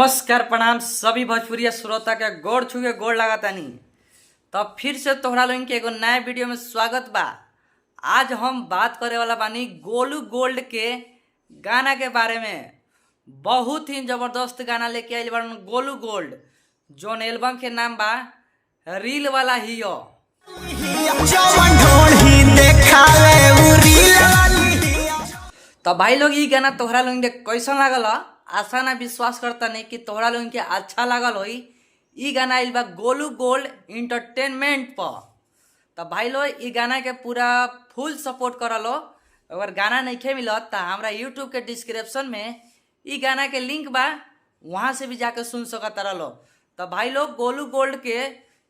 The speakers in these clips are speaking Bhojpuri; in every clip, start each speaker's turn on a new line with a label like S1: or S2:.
S1: नमस्कार प्रणाम सभी भोजपुरिया श्रोता के गोड़ छू के गोड़ लगातानी। तब फिर से तोहरा लोगन के एगो नया वीडियो में स्वागत बा। आज हम बात करे वाला बानी गोलू गोल्ड के गाना के बारे में। बहुत ही जबरदस्त गाना लेके आइल बानी गोलू गोल्ड, जोन एल्बम के नाम बा रील वाला हियो। तो भाई लोग ये गाना तोहरा लोगन के कैसन लागल? आशा ना विश्वास करता नहीं कि तोहरा लोगन के अच्छा लागल होई। ई गाना आइल बा गोलू गोल्ड इंटरटेनमेंट पर। तो भाई लोग ई गाना के पूरा फुल सपोर्ट कर लो। अगर गाना नहीं मिलत तो हमारा यूट्यूब के डिस्क्रिप्शन में ई गाना के लिंक बा, वहाँ से भी जाके सुन सकता रहो। तो भाई लोग गोलू गोल्ड के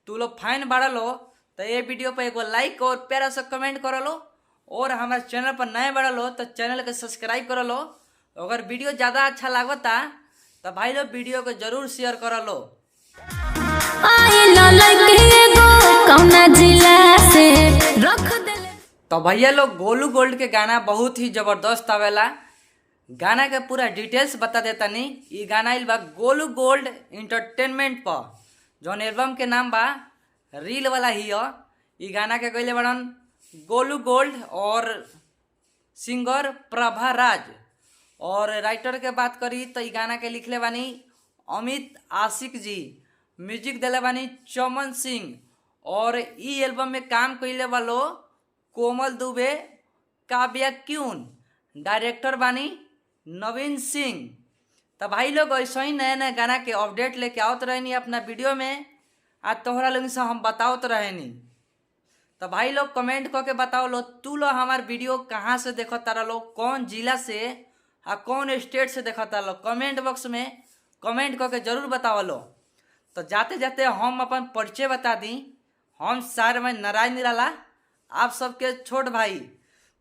S1: तू लोग फाइन बाढ़ लो तो ये वीडियो पर एगो लाइक और प्यारा सा कमेंट कर लो। और हमारे चैनल पर नए बढ़ लो तो चैनल के सब्सक्राइब कर लो। अगर वीडियो ज़्यादा अच्छा लागता तो भाई लोग वीडियो को जरूर शेयर कर लो। तो भैया लोग गोलू गोल्ड के गाना बहुत ही जबरदस्त आवेला। गाना के पूरा डिटेल्स बता देता नहीं। ये गाना आइल बा गोलू गोल्ड इंटरटेनमेंट पर, जौन एल्बम के नाम बा रील वाला हियो। ये गाना के गईले बड़न गोलू गोल्ड और सिंगर प्रभा राज। और राइटर के बात करी तो ये गाना के लिखले बानी अमित आशिक जी, म्यूजिक दिले बानी चमन सिंह। और ई एल्बम में काम कइले वालो कोमल दुबे, काव्या क्यून, डायरेक्टर बानी नवीन सिंह। तो भाई लोग ऐसा ही नए नए गाना के अपडेट लेके आवत रहनी अपना वीडियो में। आज तोहरा लोगन से हम बतावत रहनी। तो भाई लोग कमेंट करके बताओ लो तू लो हमार वीडियो कहाँ से देखता रहो, कौन जिला से आ कौन स्टेट से देखता लो। कमेंट बॉक्स में कमेंट करके जरूर बताओ लो। तो जाते जाते हम अपन परिचय बता दी। हम सार में नारायण निराला, आप सबके छोट भाई।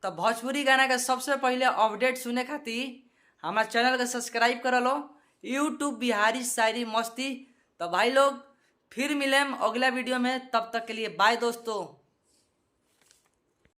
S1: तो भोजपुरी गाना के सबसे पहले अपडेट सुने खातिर हमारे चैनल के सब्सक्राइब कर लो, यूट्यूब बिहारी शायरी मस्ती। तो भाई लोग फिर मिलेम अगला वीडियो में, तब तक के लिए बाय दोस्तों।